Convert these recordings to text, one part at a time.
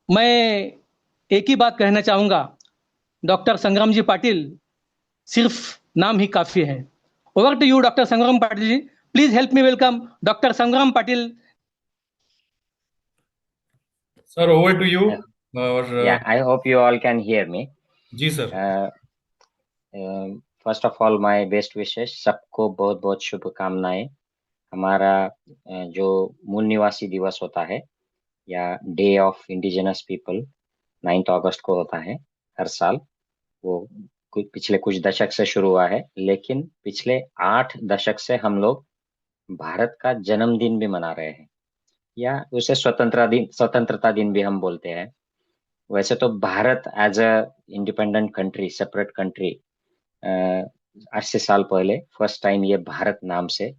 मैं एक ही बात कहना चाहूंगा। डॉक्टर संग्राम जी पाटिल सिर्फ नाम ही काफी है। Over to you doctor Sangram Patil ji. Please help me welcome doctor Sangram Patil. Sir, over to you. I- और Yeah, I hope you all can hear me. जी sir. Uh, first of all my best wishes, सबको बहुत बहुत शुभकामनाएं। हमारा जो मूल निवासी दिवस होता है या डे ऑफ इंडिजिनस पीपल 9 अगस्त को होता है हर साल। वो पिछले कुछ दशक से शुरू हुआ है, लेकिन पिछले 8 दशक से हम लोग भारत का जन्मदिन भी मना रहे हैं, या उसे स्वतंत्रता दिन भी हम बोलते हैं। वैसे तो Bharat as a independent country, separate country, 80 साल पहले फर्स्ट टाइम ये भारत नाम से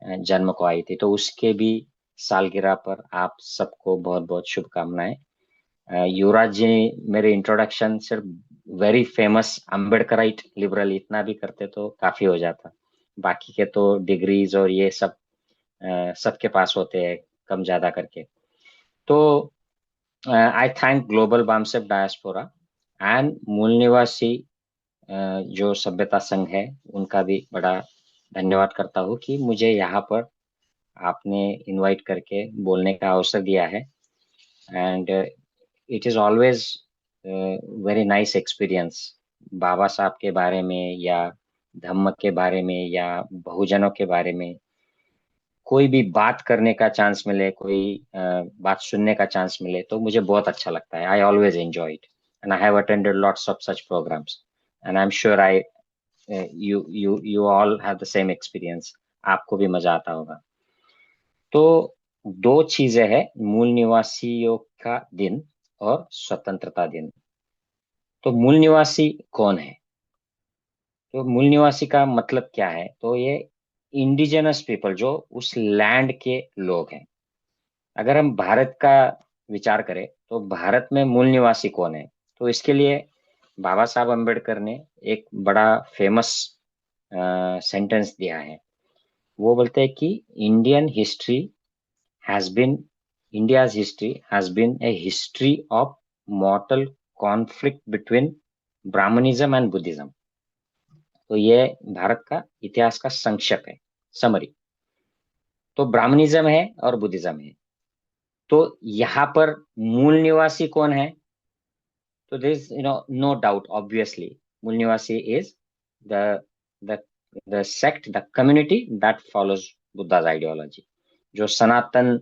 जन्म को आई थी, तो उसके भी सालगिरह पर आप सबको बहुत बहुत शुभकामनाएं। युवराज जी मेरे इंट्रोडक्शन सिर्फ वेरी फेमस अम्बेडकराइट लिबरल इतना भी करते तो काफी हो जाता। बाकी के तो डिग्रीज और ये सब सबके पास होते हैं, कम ज्यादा करके। तो आई thank global BAMCEF diaspora and मूल निवासी जो सभ्यता संघ है, उनका भी बड़ा धन्यवाद करता हूँ कि मुझे यहाँ पर आपने इनवाइट करके बोलने का अवसर दिया है। And it is always very nice experience Baba Saheb के बारे में या धम्म के बारे में या बहुजनों के बारे में कोई भी बात करने का चांस मिले, कोई बात सुनने का चांस मिले, तो मुझे बहुत अच्छा लगता है। I always enjoy it and I have attended lots of such programmes and I am sure I you all have the same experience. आपको भी मजा आता होगा। तो दो चीजें हैं, मूल निवासियों का दिन और स्वतंत्रता दिन। तो मूल निवासी कौन है? तो मूल निवासी का मतलब क्या है? तो ये इंडिजिनस पीपल, जो उस लैंड के लोग हैं। अगर हम भारत का विचार करें तो भारत में मूल निवासी कौन है, तो इसके लिए बाबा साहब अम्बेडकर ने एक बड़ा फेमस सेंटेंस दिया है। वो बोलते हैं कि Indian history has been India's history has been a history of mortal conflict between Brahmanism and Buddhism। तो ये भारत का इतिहास का संक्षेप है, समरी। तो ब्राह्मणिज्म है और बुद्धिज्म है। तो यहाँ पर मूल निवासी कौन है? तो there is no doubt, obviously मूल निवासी is the the the sect, the community that follows Buddha's ideology, जो सनातन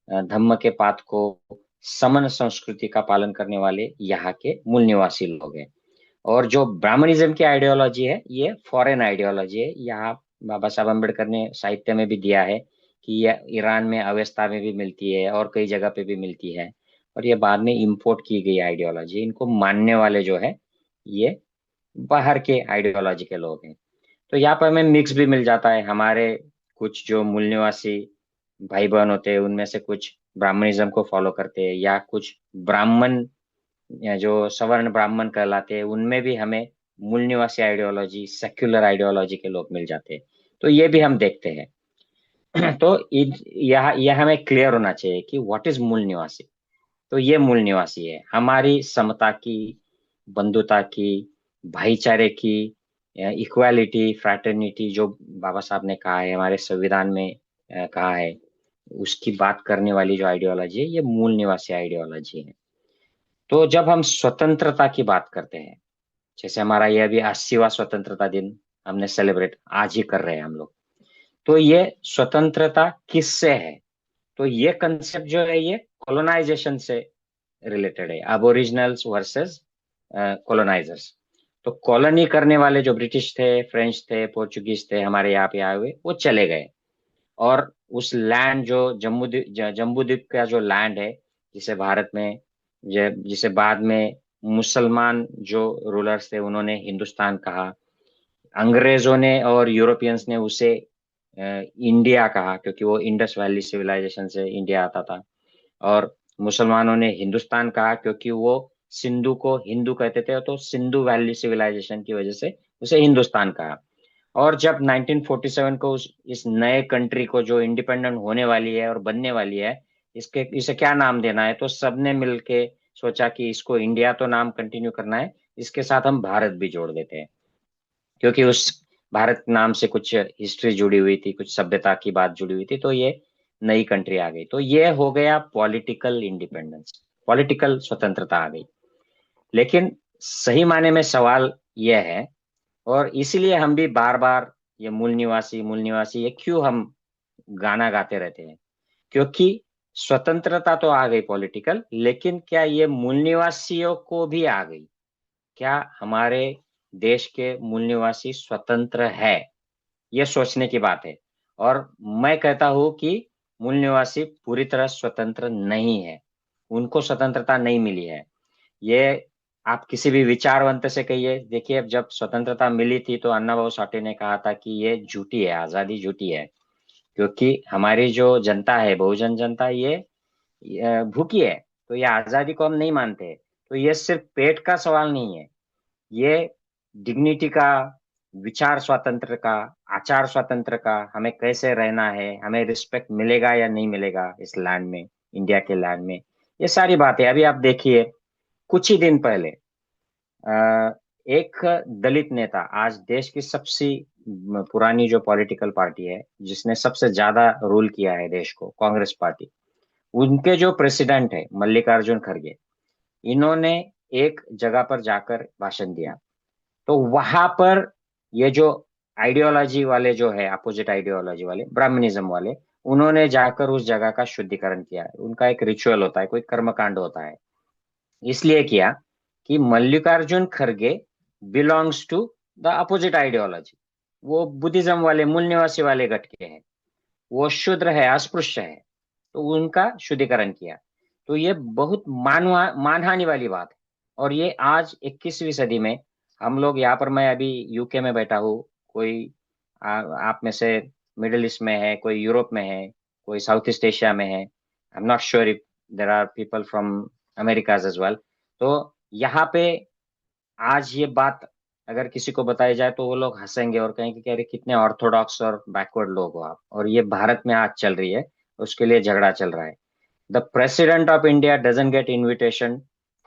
धम्म के पाठ को, समन संस्कृति का पालन करने वाले यहाँ के मूल निवासी लोग हैं। और जो ब्राह्मणिज्म की आइडियोलॉजी है, ये फॉरेन आइडियोलॉजी है। यहाँ बाबा साहब अम्बेडकर ने साहित्य में भी दिया है कि यह ईरान में अवेस्ता में भी मिलती है और कई जगह पे भी मिलती है, और ये बाद में इंपोर्ट की गई आइडियोलॉजी। इनको मानने वाले जो है ये बाहर के आइडियोलॉजी के लोग हैं। तो यहाँ पर हमें मिक्स भी मिल जाता है। हमारे कुछ जो मूल निवासी भाई बहन होते हैं, उनमें से कुछ ब्राह्मणिज्म को फॉलो करते हैं, या कुछ ब्राह्मण या जो सवर्ण ब्राह्मण कहलाते हैं, उनमें भी हमें मूल निवासी आइडियोलॉजी, सेक्युलर आइडियोलॉजी के लोग मिल जाते हैं। तो ये भी हम देखते हैं। तो यह हमें क्लियर होना चाहिए कि व्हाट इज मूल निवासी। तो ये मूल निवासी है हमारी समता की, बंधुता की, भाईचारे की, इक्वालिटी, फ्रैटर्निटी, जो बाबा साहब ने कहा है, हमारे संविधान में कहा है, उसकी बात करने वाली जो आइडियोलॉजी है, ये मूल निवासी आइडियोलॉजी है। तो जब हम स्वतंत्रता की बात करते हैं, जैसे हमारा ये अभी 80वां स्वतंत्रता दिन हमने सेलिब्रेट आज ही कर रहे हैं हम लोग, तो ये स्वतंत्रता किससे है? तो ये कंसेप्ट जो है ये कॉलोनाइजेशन से रिलेटेड है, अबोरिजिनल्स वर्सेस कॉलोनाइजर्स। तो कॉलोनी करने वाले जो ब्रिटिश थे, फ्रेंच थे, पोर्चुगीज थे, हमारे यहाँ पे आए हुए, वो चले गए। और उस लैंड जो जम्बू द्वीप का जो लैंड है, जिसे भारत में जिसे बाद में मुसलमान जो रूलर्स थे उन्होंने हिंदुस्तान कहा, अंग्रेजों ने और यूरोपियंस ने उसे इंडिया कहा, क्योंकि वो इंडस वैली सिविलाइजेशन से इंडिया आता था। और मुसलमानों ने हिंदुस्तान कहा क्योंकि वो सिंधु को हिंदू कहते थे, तो सिंधु वैली सिविलाइजेशन की वजह से उसे हिंदुस्तान कहा। और जब 1947 को इस नए कंट्री को जो इंडिपेंडेंट होने वाली है और बनने वाली है, इसे क्या नाम देना है, तो सबने मिलके सोचा कि इसको इंडिया तो नाम कंटिन्यू करना है, इसके साथ हम भारत भी जोड़ देते हैं, क्योंकि उस भारत नाम से कुछ हिस्ट्री जुड़ी हुई थी, कुछ सभ्यता की बात जुड़ी हुई थी, तो ये नई कंट्री आ गई। तो ये हो गया पॉलिटिकल इंडिपेंडेंस, पॉलिटिकल स्वतंत्रता आ गई। लेकिन सही मायने में सवाल यह है, और इसीलिए हम भी बार बार ये मूल निवासी ये क्यों हम गाना गाते रहते हैं, क्योंकि स्वतंत्रता तो आ गई पॉलिटिकल, लेकिन क्या ये मूल निवासियों को भी आ गई? क्या हमारे देश के मूल निवासी स्वतंत्र है? ये सोचने की बात है। और मैं कहता हूं कि मूल निवासी पूरी तरह स्वतंत्र नहीं है, उनको स्वतंत्रता नहीं मिली है। ये आप किसी भी विचारवंत से कहिए, देखिए अब जब स्वतंत्रता मिली थी तो अन्ना भाऊ साठे ने कहा था कि ये झूठी है, आजादी झूठी है, क्योंकि हमारी जो जनता है, बहुजन जनता, ये भूखी है, तो ये आजादी को हम नहीं मानते। तो ये सिर्फ पेट का सवाल नहीं है, ये डिग्निटी का, विचार स्वातंत्र का, आचार स्वातंत्र का, हमें कैसे रहना है, हमें रिस्पेक्ट मिलेगा या नहीं मिलेगा इस लैंड में, इंडिया के लैंड में, ये सारी बातें। अभी आप देखिए, कुछ ही दिन पहले एक दलित नेता, आज देश की सबसे पुरानी जो पॉलिटिकल पार्टी है, जिसने सबसे ज्यादा रूल किया है देश को, कांग्रेस पार्टी, उनके जो प्रेसिडेंट है मल्लिकार्जुन खड़गे, इन्होंने एक जगह पर जाकर भाषण दिया। तो वहां पर ये जो आइडियोलॉजी वाले जो है, अपोजिट आइडियोलॉजी वाले, ब्राह्मणिज्म वाले, उन्होंने जाकर उस जगह का शुद्धिकरण किया है। उनका एक रिचुअल होता है, कोई कर्मकांड होता है, इसलिए किया कि मल्लिकार्जुन खड़गे belongs to the opposite ideology. वो बुद्धिज्म वाले, मूल निवासी वाले गट के हैं, वो शूद्र है, अस्पृश्य है, तो उनका शुद्धिकरण किया। तो ये बहुत मानहानि वाली बात है। और ये आज 21वीं सदी में हम लोग यहाँ पर, मैं अभी यूके में बैठा हूँ, कोई आप में से मिडिल ईस्ट में है, कोई यूरोप में है, कोई साउथ ईस्ट एशिया में है, I am not sure if there are people from America as well. तो यहाँ पे आज ये बात अगर किसी को बताई जाए तो वो लोग हंसेंगे और कहेंगे कि अरे कितने ऑर्थोडॉक्स और बैकवर्ड लोग हो आप, और ये भारत में आज चल रही है, उसके लिए झगड़ा चल रहा है। The President of India doesn't get invitation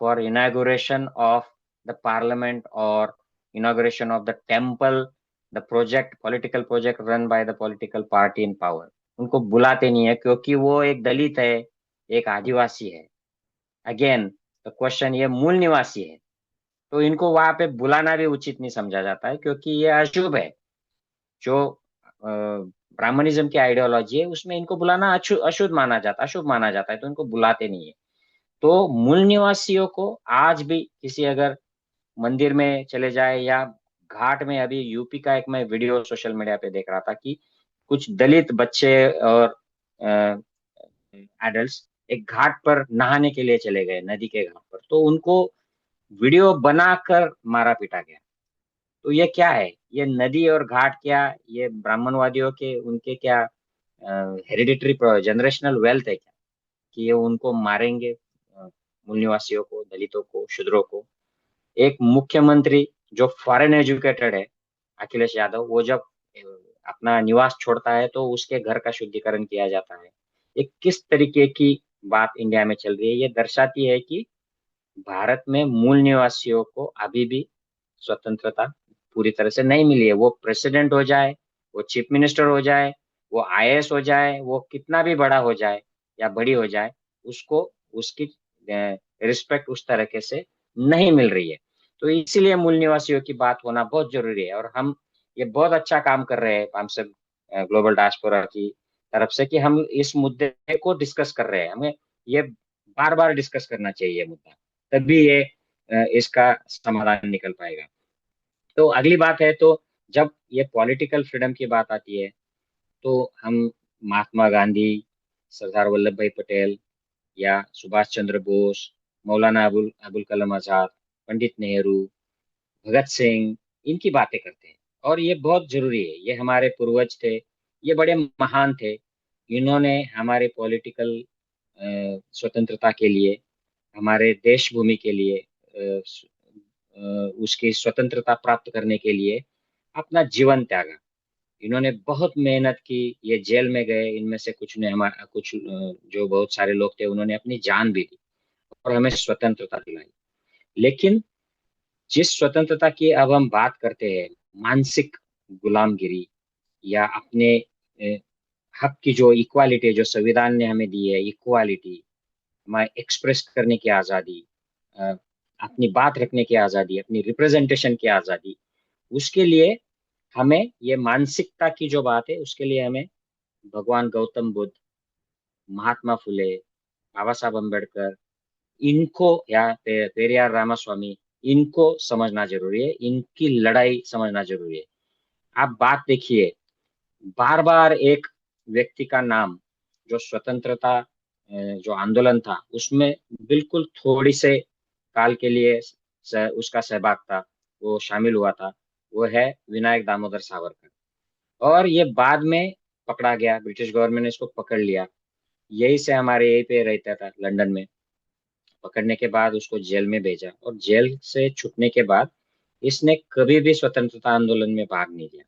for inauguration of the parliament or inauguration of the temple, the project, political project run by the political party in power. उनको बुलाते नहीं है, क्योंकि वो एक दलित है, एक आदिवासी है। अगेन द क्वेश्चन, ये मूल निवासी है, तो इनको वहां पे बुलाना भी उचित नहीं समझा जाता है, क्योंकि ये अशुभ है। जो ब्राह्मणिज्म की आइडियोलॉजी है, उसमें इनको बुलाना अशुद्ध माना जाता, अशुभ माना जाता है, तो इनको बुलाते नहीं है। तो मूल निवासियों को आज भी किसी अगर मंदिर में चले जाए या घाट में, अभी यूपी का एक मैं वीडियो सोशल मीडिया पे देख रहा था कि कुछ दलित बच्चे और एडल्ट्स एक घाट पर नहाने के लिए चले गए, नदी के घाट पर, तो उनको वीडियो बनाकर मारा पीटा गया। तो ये क्या है? ये नदी और घाट क्या, ये ब्राह्मणवादियों के, उनके क्या हेरिडिटरी जनरेशनल वेल्थ है क्या, कि ये उनको मारेंगे, मूल निवासियों को, दलितों को, शूद्रों को? एक मुख्यमंत्री जो फॉरेन एजुकेटेड है, अखिलेश यादव, वो जब अपना निवास छोड़ता है तो उसके घर का शुद्धिकरण किया जाता है। ये किस तरीके की बात इंडिया में चल रही है? ये दर्शाती है कि भारत में मूल निवासियों को अभी भी स्वतंत्रता पूरी तरह से नहीं मिली है। वो प्रेसिडेंट हो जाए, वो चीफ मिनिस्टर हो जाए, वो आईएएस हो जाए, वो कितना भी बड़ा हो जाए या बड़ी हो जाए, उसको उसकी रिस्पेक्ट उस तरीके से नहीं मिल रही है। तो इसीलिए मूल निवासियों की बात होना बहुत जरूरी है। और हम ये बहुत अच्छा काम कर रहे हैं, हम सब ग्लोबल डायस्पोरा की तरफ से, कि हम इस मुद्दे को डिस्कस कर रहे हैं। हमें ये बार बार डिस्कस करना चाहिए ये मुद्दा, तभी ये इसका समाधान निकल पाएगा। तो अगली बात है, तो जब ये पॉलिटिकल फ्रीडम की बात आती है, तो हम महात्मा गांधी, सरदार वल्लभ भाई पटेल या सुभाष चंद्र बोस, मौलाना अबुल अबुल कलाम आजाद, पंडित नेहरू, भगत सिंह, इनकी बातें करते हैं। और ये बहुत जरूरी है, ये हमारे पूर्वज थे, ये बड़े महान थे। इन्होंने हमारे पॉलिटिकल स्वतंत्रता के लिए, हमारे देश भूमि के लिए, उसकी स्वतंत्रता प्राप्त करने के लिए अपना जीवन त्यागा। इन्होंने बहुत मेहनत की, ये जेल में गए, इनमें से कुछ ने, हमारा कुछ जो बहुत सारे लोग थे, उन्होंने अपनी जान भी दी। और हमें स्वतंत्रता दिलाई। लेकिन जिस स्वतंत्रता की अब हम बात करते हैं, मानसिक गुलामगिरी या अपने हक की जो इक्वालिटी जो संविधान ने हमें दी है, इक्वालिटी, हमारे एक्सप्रेस करने की आजादी, अ, अपनी बात रखने की आजादी, अपनी रिप्रेजेंटेशन की आजादी, उसके लिए हमें ये मानसिकता की जो बात है उसके लिए हमें भगवान गौतम बुद्ध, महात्मा फुले, बाबा साहब अम्बेडकर, इनको या पेरियार रामास्वामी, इनको समझना जरूरी है, इनकी लड़ाई समझना जरूरी है। आप बात देखिए, बार बार एक व्यक्ति का नाम जो स्वतंत्रता जो आंदोलन था उसमें बिल्कुल थोड़ी से काल के लिए उसका सहभाग था, वो शामिल हुआ था, वो है विनायक दामोदर सावरकर। और ये बाद में पकड़ा गया, ब्रिटिश गवर्नमेंट ने इसको पकड़ लिया, यही से हमारे यहीं पे रहता था लंदन में। पकड़ने के बाद उसको जेल में भेजा और जेल से छूटने के बाद इसने कभी भी स्वतंत्रता आंदोलन में भाग नहीं लिया।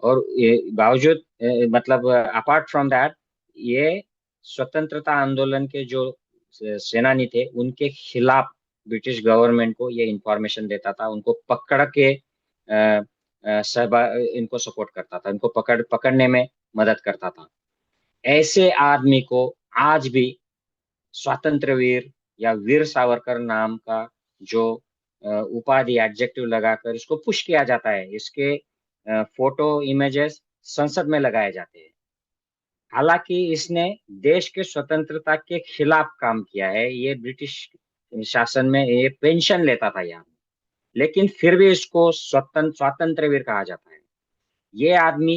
और ये बावजूद मतलब अपार्ट फ्रॉम दैट, ये स्वतंत्रता आंदोलन के जो सेनानी थे उनके खिलाफ ब्रिटिश गवर्नमेंट को ये इंफॉर्मेशन देता था, उनको पकड़ के इनको सपोर्ट करता था, इनको पकड़ने में मदद करता था। ऐसे आदमी को आज भी स्वातंत्र्य वीर या वीर सावरकर नाम का जो उपाधि एडजेक्टिव लगाकर इसको पुश किया जाता है, इसके फोटो इमेजेस संसद में लगाए जाते हैं। हालांकि इसने देश के स्वतंत्रता के खिलाफ काम किया है, ये ब्रिटिश शासन में ये पेंशन लेता था यहाँ, लेकिन फिर भी इसको स्वातंत्र्य वीर कहा जाता है। ये आदमी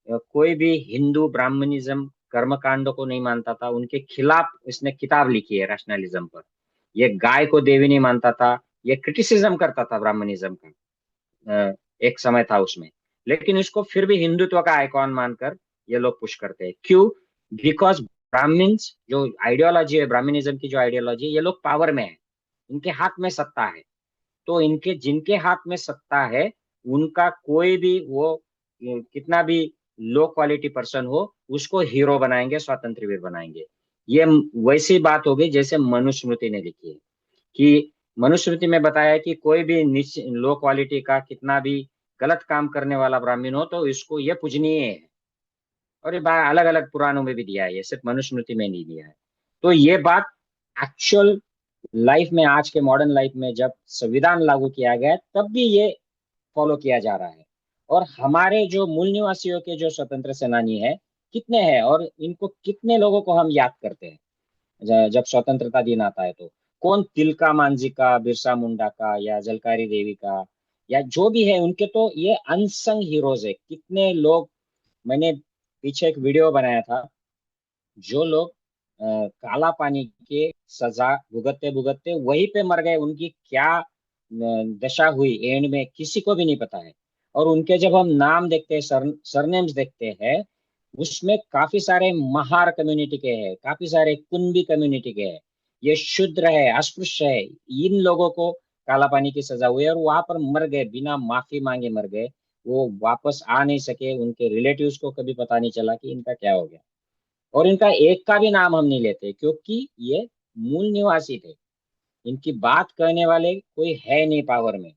कोई भी हिंदू ब्राह्मणिज्म कर्मकांड को नहीं मानता था, उनके खिलाफ इसने किताब लिखी है रैशनलिज्म पर। ये गाय को देवी नहीं मानता था, ये क्रिटिसिज्म करता था ब्राह्मणिज्म का, एक समय था उसमें। लेकिन इसको फिर भी हिंदुत्व का आइकॉन मानकर ये लोग पुश करते हैं। क्यों? बिकॉज ब्राह्मण्स जो आइडियोलॉजी है, ब्राह्मणिज्म की जो आइडियोलॉजी है, ये लोग पावर में है, इनके हाथ में सत्ता है। तो इनके जिनके हाथ में सत्ता है उनका कोई भी वो कितना भी लो क्वालिटी पर्सन हो उसको हीरो बनाएंगे, स्वतंत्र वीर बनाएंगे। ये वैसी बात हो गई जैसे मनुस्मृति ने लिखी है कि मनुस्मृति में बताया है कि कोई भी लो क्वालिटी का कितना भी गलत काम करने वाला ब्राह्मण हो तो इसको ये पूजनीय है। और ये बात अलग अलग पुराणों में भी दिया है, ये सिर्फ मनुस्मृति में नहीं दिया है। तो ये बात एक्चुअल लाइफ में, आज के मॉडर्न लाइफ में जब संविधान लागू किया गया तब भी ये फॉलो किया जा रहा है। और हमारे जो मूल निवासियों के जो स्वतंत्र सेनानी है कितने हैं और इनको कितने लोगों को हम याद करते हैं जब स्वतंत्रता दिन आता है तो कौन, तिलका मांझी का, बिरसा मुंडा का, या जलकारी देवी का, या जो भी है उनके तो ये अनसंग हीरोज है। कितने लोग, मैंने पीछे एक वीडियो बनाया था, जो लोग काला पानी के सजा भुगतते भुगतते वहीं पे मर गए, उनकी क्या दशा हुई एंड में किसी को भी नहीं पता है। और उनके जब हम नाम देखते हैं, सरनेम्स देखते हैं, उसमें काफी सारे महार कम्युनिटी के हैं, काफी सारे कुंबी कम्युनिटी के हैं, ये शूद्र है, अस्पृश्य है, इन लोगों को काला पानी की सजा हुई और वहां पर मर गए, बिना माफी मांगे मर गए। वो वापस आ नहीं सके, उनके रिलेटिव्स को कभी पता नहीं चला कि इनका क्या हो गया। और इनका एक का भी नाम हम नहीं लेते क्योंकि ये मूल निवासी थे, इनकी बात कहने वाले कोई है नहीं पावर में,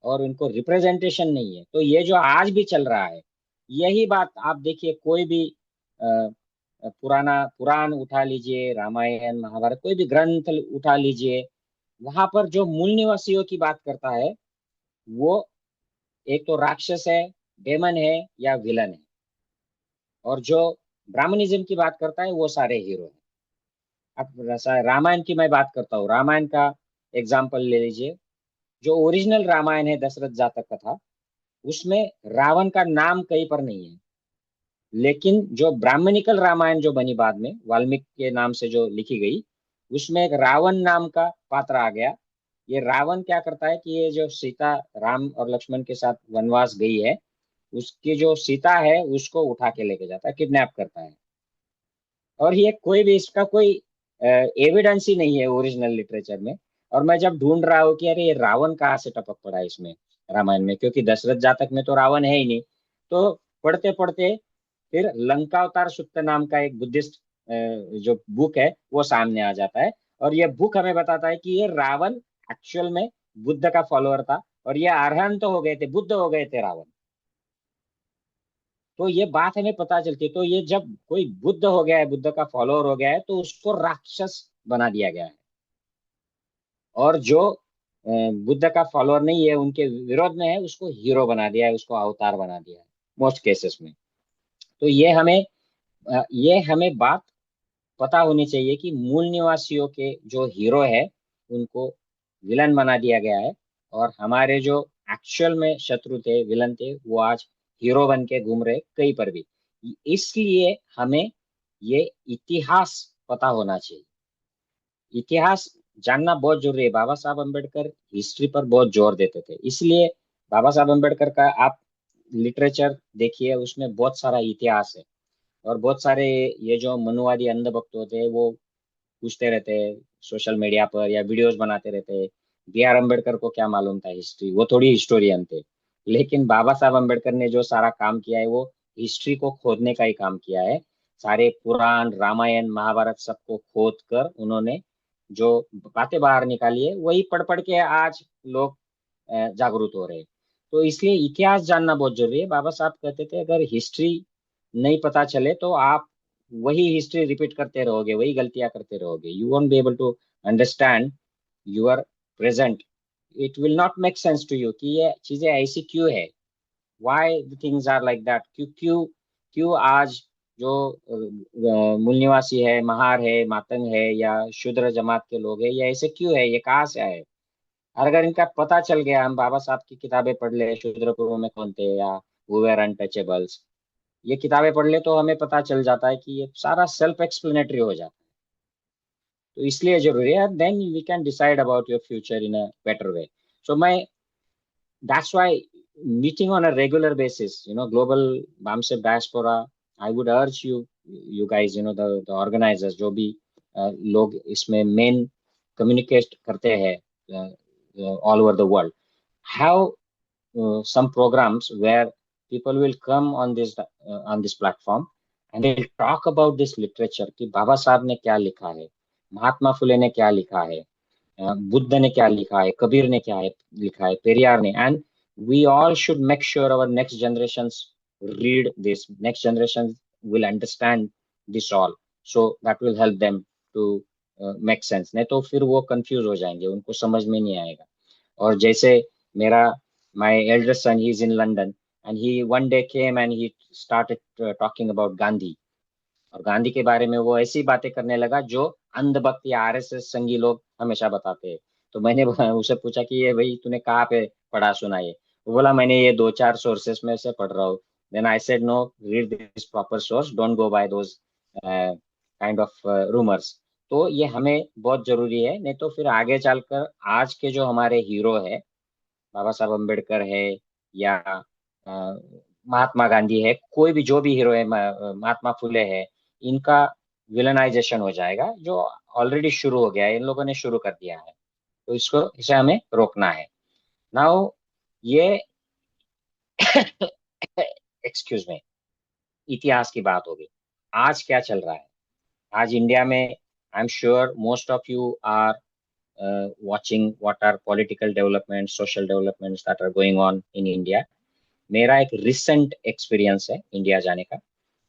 और उनको रिप्रेजेंटेशन नहीं है। तो ये जो आज भी चल रहा है, यही बात आप देखिए, कोई भी पुराना पुराण उठा लीजिए, रामायण महाभारत कोई भी ग्रंथ उठा लीजिए, वहां पर जो मूल निवासियों की बात करता है वो एक तो राक्षस है, डेमन है, या विलन है। और जो ब्राह्मणिज्म की बात करता है वो सारे हीरो हैं। अब रामायण की मैं बात करता हूँ, रामायण का एग्जाम्पल ले लीजिए। जो ओरिजिनल रामायण है दशरथ जातक कथा, उसमें रावण का नाम कहीं पर नहीं है। लेकिन जो ब्राह्मणिकल रामायण जो बनी बाद में वाल्मीकि के नाम से जो लिखी गई, उसमें एक रावण नाम का पात्र आ गया। ये रावण क्या करता है कि ये जो सीता राम और लक्ष्मण के साथ वनवास गई है, उसकी जो सीता है उसको उठा के लेके जाता है, किडनैप करता है। और ये कोई भी इसका कोई एविडेंस ही नहीं है ओरिजिनल लिटरेचर में। और मैं जब ढूंढ रहा हूँ कि अरे ये रावण कहाँ से टपक पड़ा है इसमें रामायण में, क्योंकि दशरथ जातक में तो रावण है ही नहीं। तो पढ़ते पढ़ते फिर लंकावतार सुक्त नाम का एक बुद्धिस्ट जो बुक है वो सामने आ जाता है। और ये बुक हमें बताता है कि ये रावण एक्चुअल में बुद्ध का फॉलोअर था, और ये अरहंत हो गए थे, बुद्ध हो गए थे रावण। तो ये बात हमें पता चलती है। तो ये जब कोई बुद्ध हो गया है, बुद्ध का फॉलोअर हो गया है, तो उसको राक्षस बना दिया गया है। और जो बुद्ध का फॉलोअर नहीं है, उनके विरोध में है, उसको हीरो बना दिया है, उसको अवतार बना दिया है मोस्ट केसेस में। तो ये हमें बात पता होनी चाहिए कि मूल निवासियों के जो हीरो है, उनको विलन बना दिया गया है, और हमारे जो एक्चुअल में शत्रु थे, विलन थे, वो आज हीरो बन के घूम रहे कहीं पर भी। इसलिए हमें ये इतिहास पता होना चाहिए। इतिहास जानना बहुत जरूरी है। बाबा साहब अम्बेडकर हिस्ट्री पर बहुत जोर देते थे, इसलिए बाबा साहब अम्बेडकर का आप लिटरेचर देखिए, उसमें बहुत सारा इतिहास है। और बहुत सारे ये जो मनुवादी अंधभक्त होते हैं, वो पूछते रहते हैं सोशल मीडिया पर या वीडियोस बनाते रहते हैं, बी आर अम्बेडकर को क्या मालूम था हिस्ट्री, वो थोड़ी हिस्टोरियन थे। लेकिन बाबा साहब अम्बेडकर ने जो सारा काम किया है, वो हिस्ट्री को खोदने का ही काम किया है। सारे पुराण, रामायण, महाभारत सबको खोद कर उन्होंने जो बातें बाहर निकाली है, वही पढ़ पढ़ के आज लोग जागरूक हो रहे हैं। तो इसलिए इतिहास जानना बहुत जरूरी है। बाबा साहब कहते थे, अगर हिस्ट्री नहीं पता चले तो आप वही हिस्ट्री रिपीट करते रहोगे, वही गलतियां करते रहोगे, you won't be able to understand your present. It will not make sense to you कि ये चीजें ऐसी क्यों है, why the things are like that, क्यों क्यों क्यों आज जो मूल निवासी है, महार है, मातंग है, या शूद्र जमात के लोग हैं, ये ऐसे क्यों है, ये कहाँ से आए। और अगर इनका पता चल गया, हम बाबा साहब की किताबें पढ़ ले, शूद्र पूर्व में कौन थे, या हु वर अनटचेबल्स, ये किताबें पढ़ ले, तो हमें पता चल जाता है कि ये सारा सेल्फ एक्सप्लेनेटरी हो जाता है। तो इसलिए जरूरी है, then we can decide about your future in a better way. So मैं, that's why meeting on a regular basis, global BAMSEP diaspora, I would urge you guys, the organizers, जो भी लोग इसमें मेन कम्युनिकेट करते हैं all over the world, have some programs where people will come on this platform, and they'll talk about this literature कि बाबा साहब ने क्या लिखा है, महात्मा फुले ने क्या लिखा है, बुद्ध ने क्या लिखा है, कबीर ने क्या लिखा है, पेरियार ने। And we all should make sure our next generations read this, next generation will understand this all, so that will help them to make sense. नहीं तो फिर वो कंफ्यूज हो जाएंगे, उनको समझ में नहीं आएगा। और जैसे मेरा my elder son, he is in London, and he one day came and he started talking about Gandhi. और गांधी के बारे में वो ऐसी बातें करने लगा जो अंधभक्त या आरएसएस संगी लोग हमेशा बताते हैं। तो मैंने उसे पूछा कि ये भाई तूने कहाँ पे पढ़ा सुना ये। वो बोला, मैंने ये दो चार सोर्सेस में से पढ़ रहा हूँ। Then I said, no, read this proper source, don't go by those kind of rumours. तो ये हमें बहुत जरूरी है, नहीं तो फिर आगे चलकर आज के जो हमारे हीरो है, बाबा साहब अम्बेडकर है, या महात्मा गांधी है, कोई भी जो भी हीरो है, महात्मा फुले है, इनका विलनाइजेशन हो जाएगा, जो ऑलरेडी शुरू हो गया है, इन लोगों ने शुरू कर दिया है। तो इसे हमें रोकना है। नाउ ये एक्सक्यूज में, इतिहास की बात होगी। आज क्या चल रहा है आज इंडिया में? I am sure most of you are watching what are political developments, social developments that are going on in India. मेरा एक रिसेंट एक्सपीरियंस है इंडिया जाने का।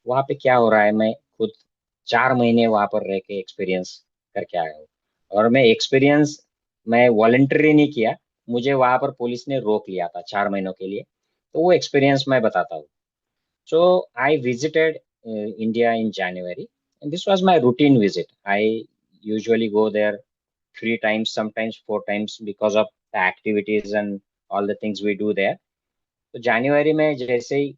वहाँ पे क्या हो रहा है, मैं खुद 4 महीने वहाँ पर रह के एक्सपीरियंस करके आया हूँ। और मैं वॉलंटरी नहीं किया, मुझे वहाँ पर पुलिस ने रोक लिया था 4 महीनों के लिए। तो वो एक्सपीरियंस मैं बताता हूँ। So I visited India in January, and this was my routine visit. I usually go there 3 times, sometimes 4 times, because of the activities and all the things we do there. तो जनवरी में जैसे ही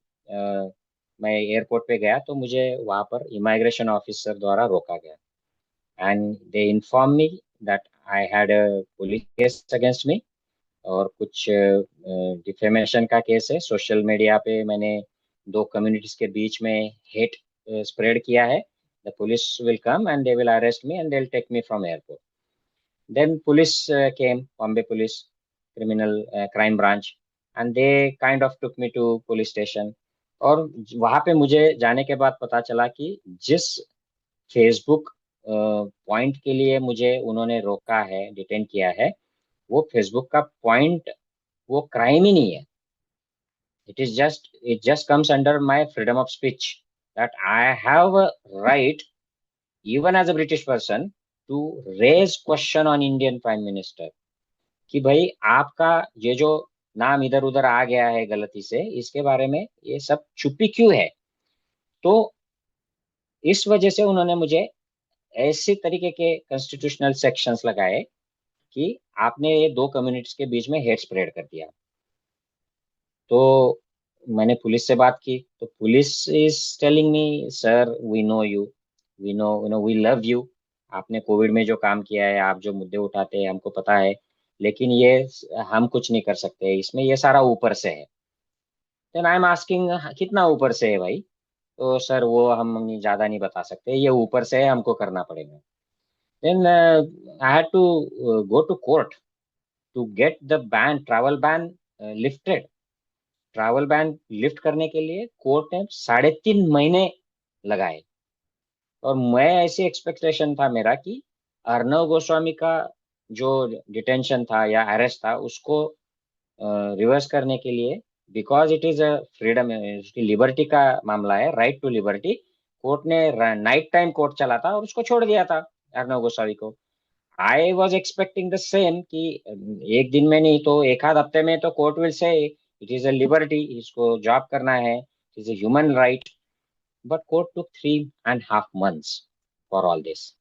मैं airport पे गया, तो मुझे वहाँ पर इमिग्रेशन ऑफिसर द्वारा रोका गया, and they inform me that I had a police case against me, और कुछ डिफेमेशन का केस है। सोशल मीडिया पे मैंने दो कम्युनिटीज के बीच में हेट स्प्रेड किया है। The police will come and they will arrest me and they will take me from airport. Then police came, Bombay police, criminal crime branch, and they kind of took me to police station. और वहां पे मुझे जाने के बाद पता चला कि जिस फेसबुक पॉइंट के लिए मुझे उन्होंने रोका है, डिटेन किया है, वो फेसबुक का पॉइंट, वो क्राइम ही नहीं है. It just comes under my freedom of speech, that I have a right, even as a British person, to raise question on Indian Prime Minister. कि भाई आपका ये जो नाम इधर उधर आ गया है गलती से, इसके बारे में ये सब चुप्पी क्यों है. तो इस वजह से उन्होंने मुझे ऐसे तरीके के कॉन्स्टिट्यूशनल सेक्शंस लगाए कि आपने ये दो कम्युनिटीज के बीच में हेट स्प्रेड कर दिया. तो मैंने पुलिस से बात की, तो police is telling me, sir we know you, we love you, आपने कोविड में जो काम किया है, आप जो मुद्दे उठाते हैं हमको पता है, लेकिन ये हम कुछ नहीं कर सकते इसमें, ये सारा ऊपर से है. देन आई एम आस्किंग, कितना ऊपर से है भाई. तो सर वो हम ज्यादा नहीं बता सकते, ये ऊपर से है, हमको करना पड़ेगा. Then I had to go to court to get the ban, travel ban lifted. Travel ban lift करने के लिए कोर्ट ने 3.5 महीने लगाए. और मैं ऐसी एक्सपेक्टेशन था मेरा कि अर्नव गोस्वामी का जो डिटेंशन था या अरेस्ट था, उसको रिवर्स करने के लिए, because it is a freedom, liberty का मामला है, राइट टू लिबर्टी, कोर्ट ने नाइट टाइम कोर्ट चला था और उसको छोड़ दिया था अर्नव गोस्वामी को. I was expecting the same कि एक दिन में नहीं तो एक आध हफ्ते में तो court will say it is a liberty, इसको जॉब करना है, it is a human right. But court took 3.5 months for all this.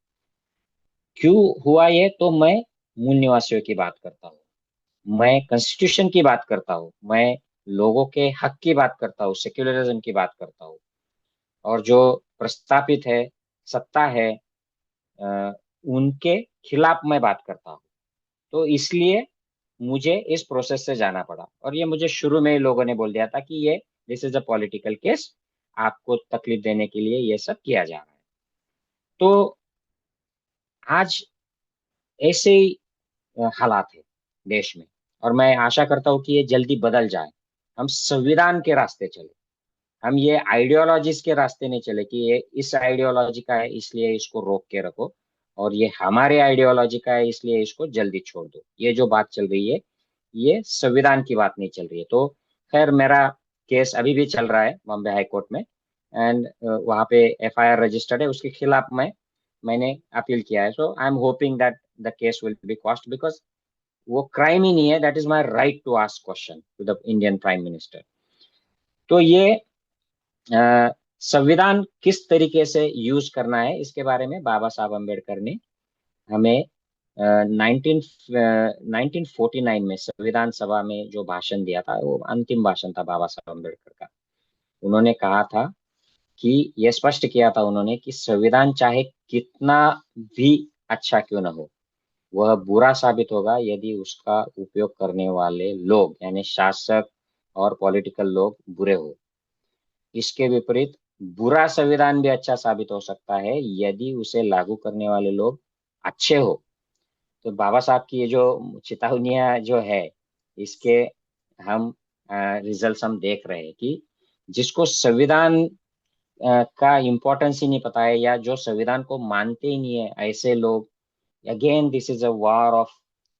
क्यों हुआ ये, तो मैं मूल निवासियों की बात करता हूँ, मैं कॉन्स्टिट्यूशन की बात करता हूँ, मैं लोगों के हक की बात करता हूँ, सेक्युलरिज्म की बात करता हूँ, और जो प्रस्तापित है, सत्ता है, अ, उनके खिलाफ मैं बात करता हूँ. तो इसलिए मुझे इस प्रोसेस से जाना पड़ा. और ये मुझे शुरू में ही लोगों ने बोल दिया था कि ये this is a political case, आपको तकलीफ देने के लिए ये सब किया जा रहा है. तो आज ऐसे ही हालात है देश में, और मैं आशा करता हूँ कि ये जल्दी बदल जाए. हम संविधान के रास्ते चले, हम ये आइडियोलॉजीज के रास्ते नहीं चले कि ये इस आइडियोलॉजी का है इसलिए इसको रोक के रखो, और ये हमारे आइडियोलॉजी का है इसलिए इसको जल्दी छोड़ दो. ये जो बात चल रही है, ये संविधान की बात नहीं चल रही है. तो खैर, मेरा केस अभी भी चल रहा है बॉम्बे हाई कोर्ट में, एंड वहाँ पे एफआईआर रजिस्टर्ड है, उसके खिलाफ मैंने अपील किया है. So I am hoping that the case will be quashed, because वो क्राइम ही नहीं है, that is my right to ask question to the Indian prime minister. तो ये संविधान किस तरीके से यूज करना है, इसके बारे में बाबा साहब अम्बेडकर ने हमें 1949 में संविधान सभा में जो भाषण दिया था, वो अंतिम भाषण था बाबा साहब अम्बेडकर का. उन्होंने कहा था कि ये स्पष्ट किया था उन्होंने कि संविधान चाहे कितना भी अच्छा क्यों ना हो, वह बुरा साबित होगा यदि उसका उपयोग करने वाले लोग, यानी शासक और पॉलिटिकल लोग, बुरे हो. इसके विपरीत बुरा संविधान भी अच्छा साबित हो सकता है यदि उसे लागू करने वाले लोग अच्छे हो. तो बाबा साहब की ये जो चेतावनियां जो है, इसके हम रिजल्ट्स हम देख रहे हैं कि जिसको संविधान का इम्पोर्टेंस ही नहीं पता है, या जो संविधान को मानते ही नहीं है, ऐसे लोग, again this is a war of,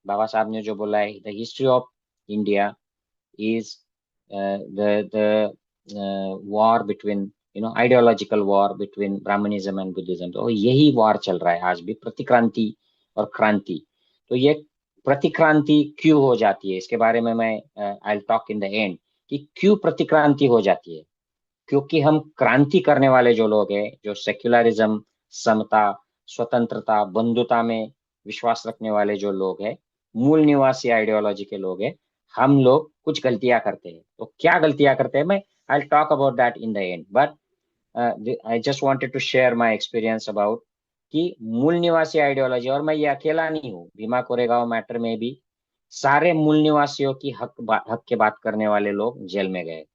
Baba Saheb ने जो बोला है, the history of India is the war between, ideological war between Brahmanism and Buddhism. तो यही वॉर चल रहा है आज भी, प्रतिक्रांति और क्रांति. तो ये प्रतिक्रांति क्यों हो जाती है, इसके बारे में मैं I will talk in the and, कि क्यों प्रतिक्रांति हो जाती है. क्योंकि हम क्रांति करने वाले जो लोग हैं, जो सेक्युलरिज्म, समता, स्वतंत्रता, बंधुता में विश्वास रखने वाले जो लोग हैं, मूल निवासी आइडियोलॉजी के लोग हैं, हम लोग कुछ गलतियां करते हैं. तो क्या गलतियां करते हैं, मैं I talk about that in the end. But I just wanted to share my experience about कि मूल निवासी आइडियोलॉजी, और मैं ये अकेला नहीं हूँ, भीमा कोरेगांव मैटर में भी सारे मूल निवासियों की हक के बात करने वाले लोग जेल में गए,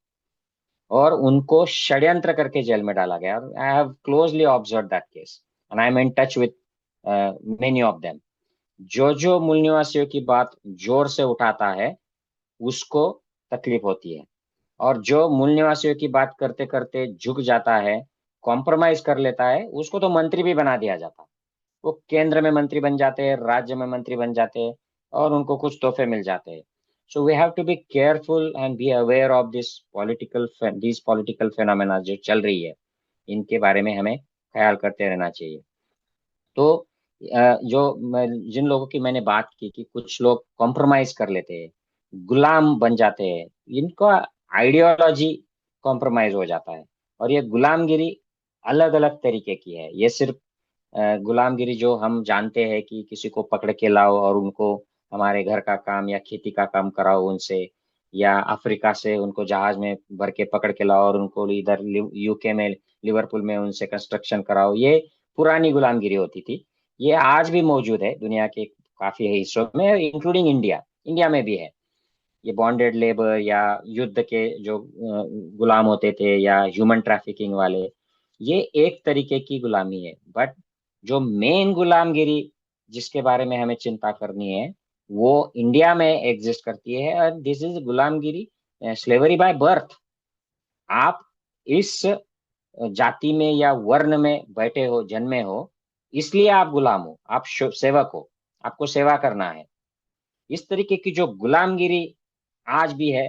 और उनको षड्यंत्र करके जेल में डाला गया. I have closely observe that case, and I M in touch with many of them. जो जो मूल निवासियों की बात जोर से उठाता है, उसको तकलीफ होती है, और जो मूल निवासियों की बात करते करते झुक जाता है, कॉम्प्रोमाइज कर लेता है, उसको तो मंत्री भी बना दिया जाता. वो केंद्र में मंत्री बन जाते हैं, राज्य में मंत्री बन जाते हैं और उनको कुछ तोहफे मिल जाते हैं। So we have to be careful and be aware of this political phenomena जो चल रही है, इनके बारे में हमें ख्याल करते रहना चाहिए। तो जिन लोगों की मैंने बात की कि कुछ लोग कॉम्प्रोमाइज कर लेते हैं, गुलाम बन जाते हैं, इनका आइडियोलॉजी कॉम्प्रोमाइज हो जाता है। और ये गुलामगिरी अलग अलग तरीके की है। ये सिर्फ गुलामगिरी जो हम जानते हैं कि किसी को पकड़ के लाओ और उनको हमारे घर का काम या खेती का काम कराओ उनसे, या अफ्रीका से उनको जहाज में भर के पकड़ के लाओ और उनको इधर यूके में लिवरपूल में उनसे कंस्ट्रक्शन कराओ, ये पुरानी गुलामगिरी होती थी। ये आज भी मौजूद है दुनिया के काफी हिस्सों में, इंक्लूडिंग इंडिया। इंडिया में भी है ये बॉन्डेड लेबर या युद्ध के जो गुलाम होते थे या ह्यूमन ट्रैफिकिंग वाले, ये एक तरीके की गुलामी है। बट जो मेन गुलामगिरी जिसके बारे में हमें चिंता करनी है वो इंडिया में एग्जिस्ट करती है, और this is Gulamgiri, slavery by birth. आप इस जाति में या वर्ण में बैठे हो, जन्मे हो, इसलिए आप गुलाम हो, आप सेवक हो, आपको सेवा करना है। इस तरीके की जो गुलामगिरी आज भी है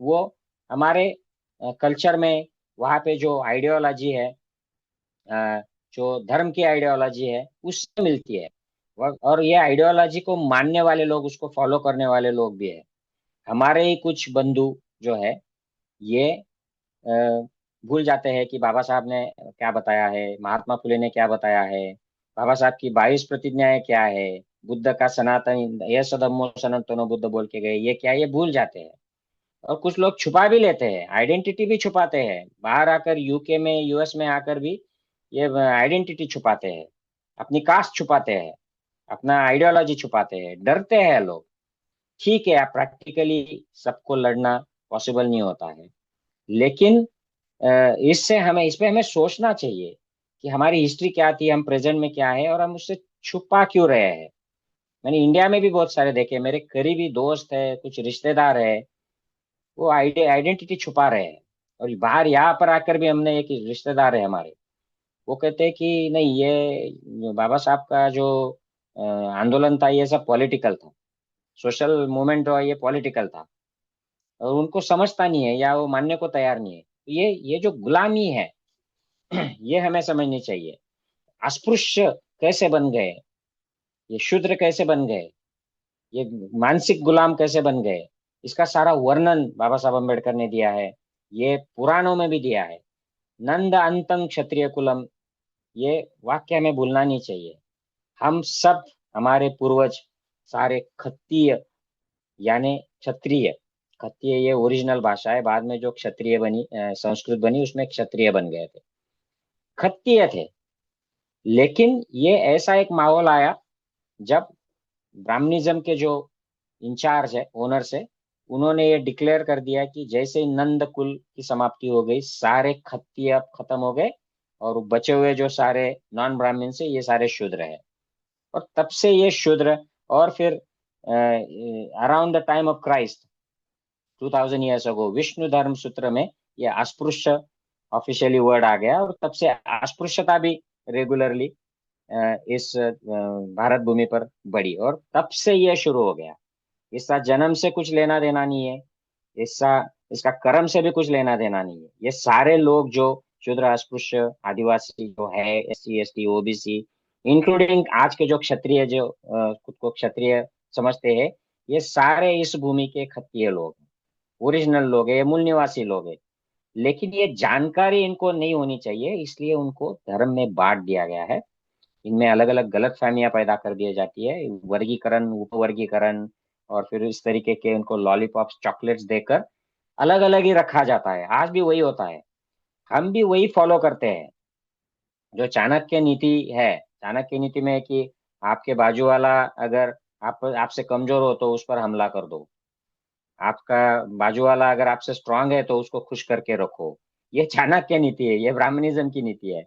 वो हमारे कल्चर में, वहाँ पे जो आइडियोलॉजी है, जो धर्म की आइडियोलॉजी है, उससे मिलती है। और ये आइडियोलॉजी को मानने वाले लोग, उसको फॉलो करने वाले लोग भी है। हमारे ही कुछ बंधु जो है ये भूल जाते हैं कि बाबा साहब ने क्या बताया है, महात्मा फुले ने क्या बताया है, बाबा साहब की 22 प्रतिज्ञाएं क्या है, बुद्ध का सनातन ये सदम्मो सनातनो बुद्ध बोल के गए, ये क्या, ये भूल जाते हैं। और कुछ लोग छुपा भी लेते हैं, आइडेंटिटी भी छुपाते हैं, बाहर आकर यूके में यूएस में आकर भी ये आइडेंटिटी छुपाते हैं, अपनी कास्ट छुपाते हैं, अपना आइडियोलॉजी छुपाते हैं, डरते हैं लोग। ठीक है, प्रैक्टिकली सबको लड़ना पॉसिबल नहीं होता है, लेकिन इससे हमें, इस पे हमें सोचना चाहिए कि हमारी हिस्ट्री क्या थी, हम प्रेजेंट में क्या है, और हम उससे छुपा क्यों रहे हैं। मैंने इंडिया में भी बहुत सारे देखे, मेरे करीबी दोस्त है, कुछ रिश्तेदार है, वो आइडेंटिटी छुपा रहे हैं। और बाहर यहाँ पर आकर भी, हमने एक रिश्तेदार है हमारे, वो कहते हैं कि नहीं, ये बाबा साहब का जो आंदोलन था ये सब पॉलिटिकल था, सोशल मूवमेंट जो है ये पॉलिटिकल था, और उनको समझता नहीं है या वो मानने को तैयार नहीं है। तो ये जो गुलामी है ये हमें समझनी चाहिए। अस्पृश्य कैसे बन गए, ये शूद्र कैसे बन गए, ये मानसिक गुलाम कैसे बन गए, इसका सारा वर्णन बाबा साहब अम्बेडकर ने दिया है, ये पुराणों में भी दिया है। नंद अंतं क्षत्रिय कुलम, ये वाक्य हमें भूलना नहीं चाहिए। हम सब, हमारे पूर्वज सारे खत्तीय, यानी क्षत्रिय। खत्तीय ये ओरिजिनल भाषा है, बाद में जो क्षत्रिय बनी, संस्कृत बनी, उसमें क्षत्रिय बन गए थे, खत्तीय थे। लेकिन ये ऐसा एक माहौल आया जब ब्राह्मणिज्म के जो इंचार्ज है, ओनर्स है, उन्होंने ये डिक्लेयर कर दिया कि जैसे ही नंद कुल की समाप्ति हो गई, सारे खत्तीय अब खत्म हो गए, और बचे हुए जो सारे नॉन ब्राह्मण से, ये सारे शूद्र है। और तब से ये शूद्र, और फिर around the time of Christ 2000 years ago, Vishnu धर्म सूत्र में ये अस्पृश्य ऑफिशियली वर्ड आ गया, और तब से अस्पृश्यता भी रेगुलरली इस भारत भूमि पर बढ़ी, और तब से ये शुरू हो गया। इसका जन्म से कुछ लेना देना नहीं है, इसका इसका कर्म से भी कुछ लेना देना नहीं है। ये सारे लोग जो शूद्र, अस्पृश्य, आदिवासी जो है, SC ST OBC, इंक्लूडिंग आज के जो क्षत्रिय, जो खुद को क्षत्रिय समझते हैं, ये सारे इस भूमि के खत्तीय लोग हैं, ओरिजिनल लोग हैं, ये मूल निवासी लोग हैं। लेकिन ये जानकारी इनको नहीं होनी चाहिए, इसलिए उनको धर्म में बांट दिया गया है। इनमें अलग अलग गलत फहमियां पैदा कर दी जाती है, वर्गीकरण, उपवर्गीकरण, और फिर इस तरीके के उनको लॉलीपॉप्स, चॉकलेट्स देकर अलग अलग ही रखा जाता है। आज भी वही होता है, हम भी वही फॉलो करते हैं जो चाणक्य नीति है। चाणक्य नीति में है कि आपके बाजू वाला अगर आपसे कमजोर हो तो उस पर हमला कर दो, आपका बाजू वाला अगर आपसे स्ट्रांग है तो उसको खुश करके रखो। ये चाणक्य नीति है, ये ब्राह्मणिज्म की नीति है।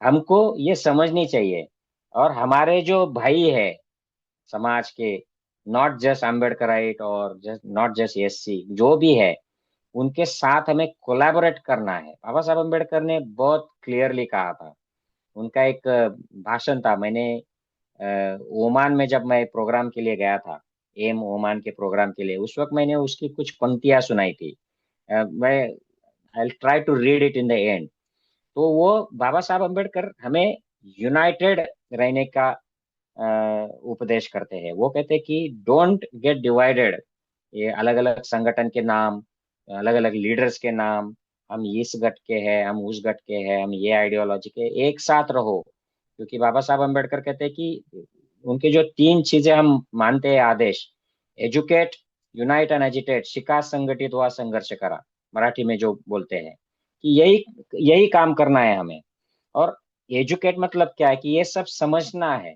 हमको ये समझनी चाहिए। और हमारे जो भाई है समाज के, नॉट जस्ट अम्बेडकराइट और जस्ट नॉट जस्ट SC, जो भी है, उनके साथ हमें कोलैबोरेट करना है। बाबा साहब अम्बेडकर ने बहुत क्लियरली कहा था उनका एक भाषण था। मैंने ओमान में जब मैं प्रोग्राम के लिए गया था, एम ओमान के प्रोग्राम के लिए, उस वक्त मैंने उसकी कुछ पंक्तियां सुनाई थी। मैं I try to read it in the end. तो वो बाबा साहब अम्बेडकर हमें यूनाइटेड रहने का उपदेश करते हैं। वो कहते हैं कि डोंट गेट डिवाइडेड। ये अलग अलग संगठन के नाम, अलग अलग लीडर्स के नाम, हम इस गट के हैं, हम उस गट के हैं, हम ये आइडियोलॉजी के, एक साथ रहो। क्योंकि बाबा साहब अम्बेडकर कहते हैं कि उनके जो 3 चीजें हम मानते हैं आदेश, एजुकेट, यूनाइट एंड एजिटेट, शिका, संगठित व संघर्ष करा, मराठी में जो बोलते हैं कि यही यही काम करना है हमें। और एजुकेट मतलब क्या है कि ये सब समझना है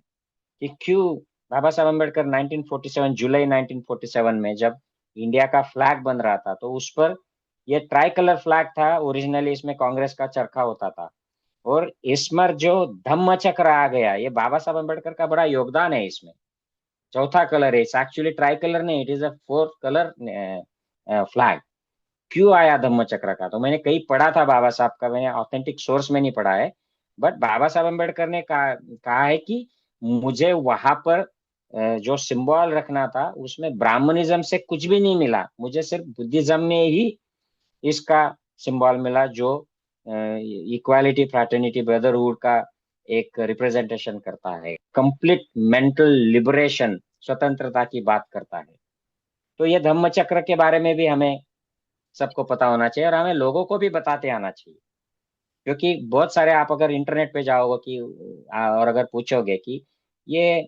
कि क्यों बाबा साहब अम्बेडकर 1947 जुलाई 1947 में जब इंडिया का फ्लैग बन रहा था, तो उस पर ये ट्राई कलर फ्लैग था। ओरिजिनली इसमें कांग्रेस का चरखा होता था, और इसमें जो धम्म चक्र आ गया, ये बाबा साहब अम्बेडकर का बड़ा योगदान है इसमें। चौथा कलर है, एक्चुअली ट्राई कलर नहीं, it is a 4th colour flag. क्यों आया धम्म चक्र का, तो मैंने कहीं पढ़ा था बाबा साहब का, मैंने ऑथेंटिक सोर्स में नहीं पढ़ा है, बट बाबा साहब अम्बेडकर ने कहा है कि मुझे वहां पर जो सिंबल रखना था उसमें ब्राह्मणिज्म से कुछ भी नहीं मिला, मुझे सिर्फ बुद्धिज्म में ही इसका सिंबल मिला, जो इक्वालिटी, फ्रैटर्निटी, ब्रदरहुड का एक रिप्रेजेंटेशन करता है, कंप्लीट मेंटल लिबरेशन, स्वतंत्रता की बात करता है। तो ये धम्म चक्र के बारे में भी हमें सबको पता होना चाहिए, और हमें लोगों को भी बताते आना चाहिए। क्योंकि बहुत सारे, आप अगर इंटरनेट पे जाओगे कि और अगर पूछोगे कि ये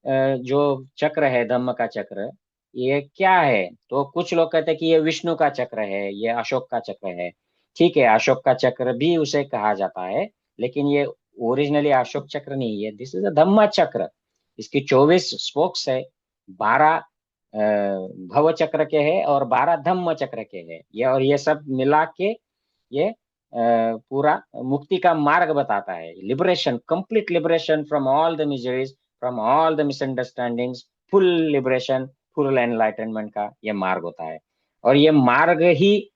जो चक्र है, धम्म का चक्र, ये क्या है, तो कुछ लोग कहते हैं कि ये विष्णु का चक्र है, ये अशोक का चक्र है। ठीक है, अशोक का चक्र भी उसे कहा जाता है, लेकिन ये ओरिजिनली अशोक चक्र नहीं है, दिस इज अ धम्म चक्र। इसकी 24 स्पोक्स है, 12 भव चक्र के हैं और 12 धम्म चक्र के हैं ये, और ये सब मिला के ये पूरा मुक्ति का मार्ग बताता है। Liberation, complete liberation from all the miseries, from all the misunderstandings, full liberation, full enlightenment का ये मार्ग होता है। और ये मार्ग ही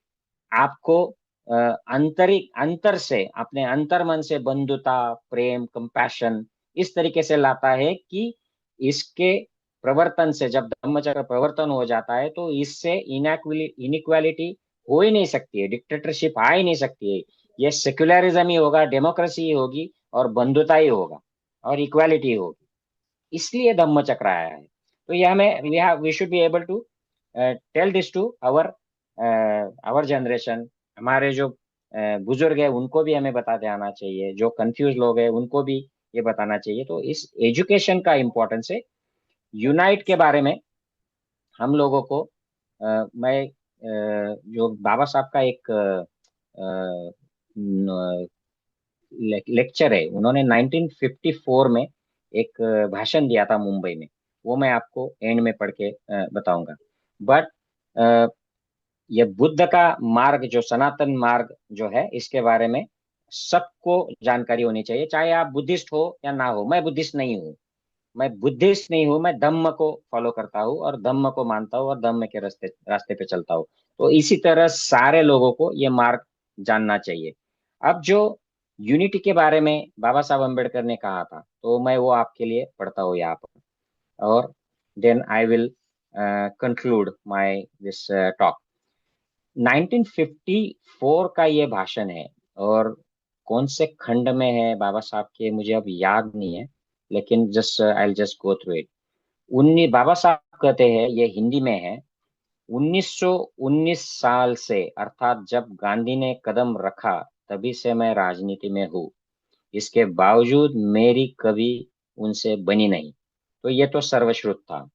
आपको आंतरिक, अंतर से, अपने अंतर मन से बंधुता, प्रेम, कंपैशन इस तरीके से लाता है कि इसके प्रवर्तन से, जब धम्मचक्र प्रवर्तन हो जाता है, तो इससे इनइक्वालिटी हो ही नहीं सकती है, डिक्टेटरशिप आ ही नहीं सकती है। ये सेक्युलरिज्म ही होगा, डेमोक्रेसी ही होगी, और बंधुता ही होगा, और इक्वालिटी होगी। इसलिए धम्म चक्र आया है। तो ये हमें, we should be able to tell this to our generation. हमारे जो बुजुर्ग है उनको भी हमें बताते आना चाहिए, जो कंफ्यूज लोग हैं उनको भी ये बताना चाहिए। तो इस एजुकेशन का इम्पोर्टेंस है। यूनाइट के बारे में हम लोगों को मैं जो बाबा साहब का एक लेक्चर है, उन्होंने 1954 में एक भाषण दिया था मुंबई में, वो मैं आपको एंड में पढ़ के बताऊंगा। बट ये बुद्ध का मार्ग, जो सनातन मार्ग जो है, इसके बारे में सबको जानकारी होनी चाहिए, चाहे आप बुद्धिस्ट हो या ना हो। मैं बुद्धिस्ट नहीं हूँ, मैं बुद्धिस्ट नहीं हूँ, मैं धम्म को फॉलो करता हूँ और धम्म को मानता हूँ और धम्म के रास्ते रास्ते पे चलता हूँ। तो इसी तरह सारे लोगों को ये मार्ग जानना चाहिए। अब जो यूनिटी के बारे में बाबा साहब अम्बेडकर ने कहा था, तो मैं वो आपके लिए पढ़ता हूँ यहाँ पर, और then I will conclude my this talk. 1954 का ये भाषण है, और कौन से खंड में है बाबा साहब के मुझे अब याद नहीं है, लेकिन just I just go through it. उन्नीस, बाबा साहब कहते हैं, ये हिंदी में है, 1919 साल से, अर्थात जब गांधी ने कदम रखा तभी से मैं राजनीति में हूँ, इसके बावजूद मेरी कभी उनसे बनी नहीं। तो ये तो सर्वश्रुत था।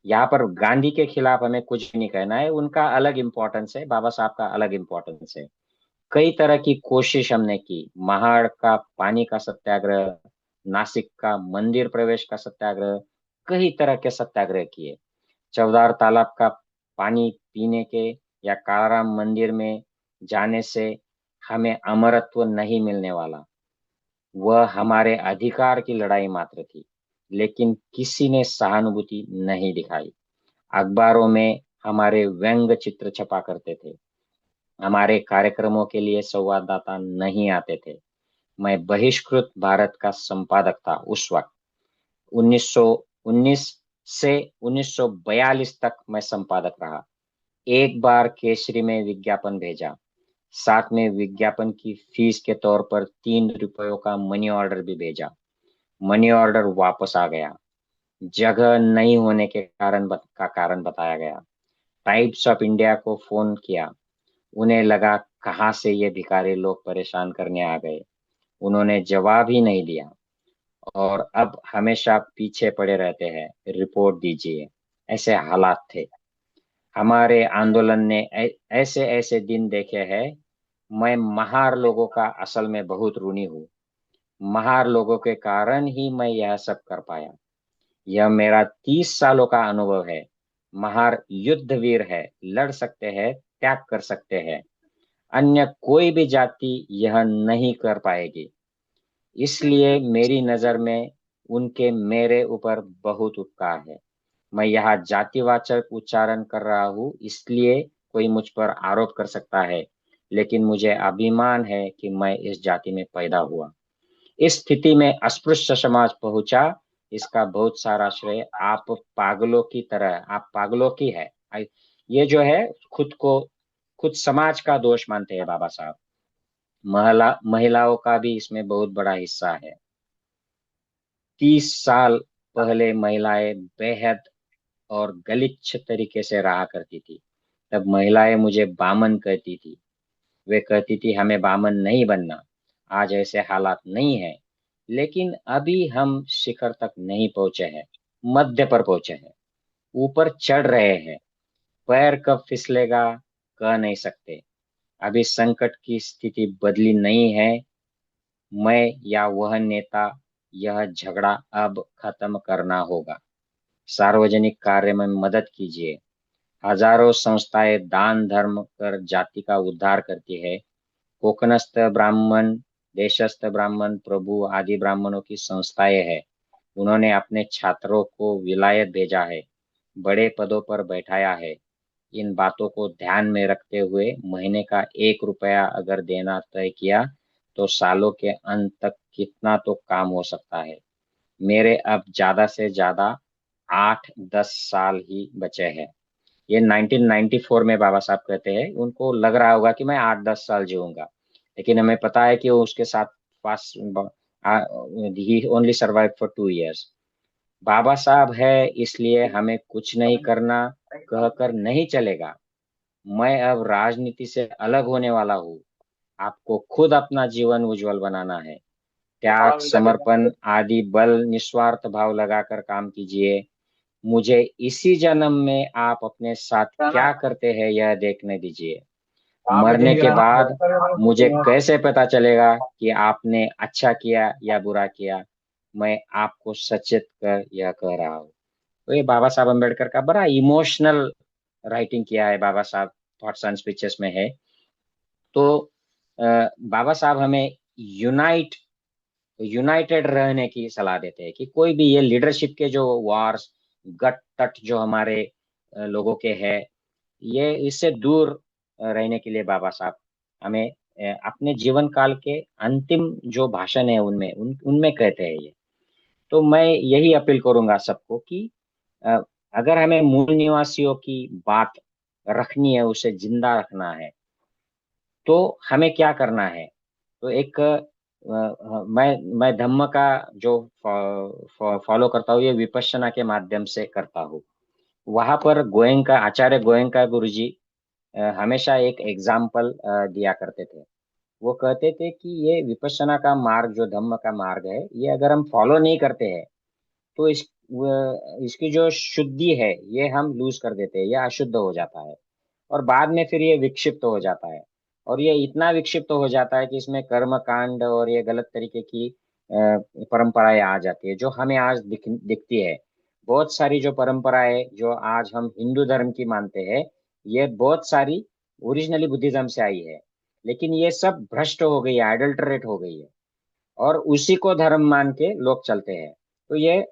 यहाँ पर गांधी के खिलाफ हमें कुछ नहीं कहना है, उनका अलग इम्पोर्टेंस है, बाबा साहब का अलग इम्पोर्टेंस है। कई तरह की कोशिश हमने की, महाड़ का पानी का सत्याग्रह, नासिक का मंदिर प्रवेश का सत्याग्रह, कई तरह के सत्याग्रह किए। चौदार तालाब का पानी पीने के या कालाराम मंदिर में जाने से हमें अमरत्व नहीं मिलने वाला, वह हमारे अधिकार की लड़ाई मात्र थी, लेकिन किसी ने सहानुभूति नहीं दिखाई। अखबारों में हमारे व्यंग चित्र छपा करते थे, हमारे कार्यक्रमों के लिए संवाददाता नहीं आते थे, मैं बहिष्कृत भारत का संपादक था उस वक्त। 1919 से 1942 तक मैं संपादक रहा। एक बार केसरी में विज्ञापन भेजा, साथ में विज्ञापन की फीस के तौर पर 3 रुपयों का मनी ऑर्डर भी भेजा। मनी ऑर्डर वापस आ गया। जगह नहीं होने के कारण बताया गया। टाइप्स ऑफ इंडिया को फोन किया। उन्हें लगा कहाँ से ये भिखारी लोग परेशान करने आ गए। उन्होंने जवाब ही नहीं दिया और अब हमेशा पीछे पड़े रहते हैं, रिपोर्ट दीजिए। ऐसे हालात थे। हमारे आंदोलन ने ऐसे ऐसे दिन देखे हैं। मैं महार लोगों का असल में बहुत ऋणी हूँ। महार लोगों के कारण ही मैं यह सब कर पाया। यह मेरा 30 सालों का अनुभव है। महार युद्धवीर है, लड़ सकते हैं, त्याग कर सकते हैं। अन्य कोई भी जाति यह नहीं कर पाएगी। इसलिए मेरी नजर में उनके मेरे ऊपर बहुत उपकार है। मैं यहाँ जातिवाचक उच्चारण कर रहा हूँ, इसलिए कोई मुझ पर आरोप कर सकता है, लेकिन मुझे अभिमान है कि मैं इस जाति में पैदा हुआ। इस स्थिति में अस्पृश्य समाज पहुंचा, इसका बहुत सारा श्रेय आप पागलों की तरह, आप पागलों की है। ये जो है खुद समाज का दोष मानते हैं बाबा साहब। महिलाओं का भी इसमें बहुत बड़ा हिस्सा है। 30 साल पहले महिलाएं बेहद और गलिच्छ तरीके से रहा करती थी। तब महिलाएं मुझे बामन कहती थी। वे कहती थी हमें बामन नहीं बनना। आज ऐसे हालात नहीं है, लेकिन अभी हम शिखर तक नहीं पहुंचे हैं, मध्य पर पहुंचे हैं, ऊपर चढ़ रहे हैं। पैर कब फिसलेगा कह नहीं सकते। अभी संकट की स्थिति बदली नहीं है। मैं या वह नेता, यह झगड़ा अब खत्म करना होगा। सार्वजनिक कार्य में मदद कीजिए। हजारों संस्थाएं दान धर्म कर जाति का उद्धार करती है। कोकणस्थ ब्राह्मण, देशस्थ ब्राह्मण, प्रभु आदि ब्राह्मणों की संस्थाएं हैं। उन्होंने अपने छात्रों को विलायत भेजा है, बड़े पदों पर बैठाया है। इन बातों को ध्यान में रखते हुए महीने का 1 रुपया अगर देना तय किया तो सालों के अंत तक कितना तो काम हो सकता है। मेरे अब ज्यादा से ज्यादा 8-10 साल ही बचे हैं। ये 1994 में बाबा साहब कहते हैं। उनको लग रहा होगा कि मैं 8-10 साल जीऊंगा, लेकिन हमें पता है कि वो उसके साथ पास ही ओनली सर्वाइव फॉर 2 इयर्स। बाबा साहब है, इसलिए हमें कुछ नहीं करना कहकर नहीं चलेगा। मैं अब राजनीति से अलग होने वाला हूँ। आपको खुद अपना जीवन उज्जवल बनाना है। त्याग, समर्पण आदि बल, निस्वार्थ भाव लगाकर काम कीजिए। मुझे इसी जन्म में आप अपने साथ क्या करते हैं यह देखने दीजिए। मरने के बाद मुझे कैसे पता चलेगा कि आपने अच्छा किया या बुरा किया। मैं आपको सचेत कर यह कह रहा हूँ। तो ये बाबा साहब अम्बेडकर का बड़ा इमोशनल राइटिंग किया है बाबा साहब, थॉट्स एंड स्पीचेस में है। तो बाबा साहब हमें यूनाइटेड रहने की सलाह देते हैं कि कोई भी ये लीडरशिप के जो वार्स, गट तट जो हमारे लोगों के हैं, ये इससे दूर रहने के लिए बाबा साहब हमें अपने जीवन काल के अंतिम जो भाषण है उनमें कहते हैं ये। तो मैं यही अपील करूंगा सबको कि अ, अगर हमें मूल निवासियों की बात रखनी है, उसे जिंदा रखना है, तो हमें क्या करना है। तो एक मैं धम्म का जो फॉलो करता हूँ, ये विपश्यना के माध्यम से करता हूँ। वहां पर गोयंका, आचार्य गोयंका गुरुजी हमेशा एक एग्जाम्पल दिया करते थे। वो कहते थे कि ये विपश्यना का मार्ग, जो धम्म का मार्ग है, ये अगर हम फॉलो नहीं करते हैं तो इसकी जो शुद्धि है ये हम लूज कर देते हैं, ये अशुद्ध हो जाता है और बाद में फिर ये विक्षिप्त हो जाता है। और ये इतना विक्षिप्त हो जाता है कि इसमें कर्म कांड और ये गलत तरीके की परंपराएं आ जाती है, जो हमें आज दिखती है। बहुत सारी जो परंपराएं जो आज हम हिंदू धर्म की मानते हैं, ये बहुत सारी ओरिजिनली बुद्धिज्म से आई है, लेकिन ये सब भ्रष्ट हो गई है, एडल्टरेट हो गई है और उसी को धर्म मान के लोग चलते हैं। तो ये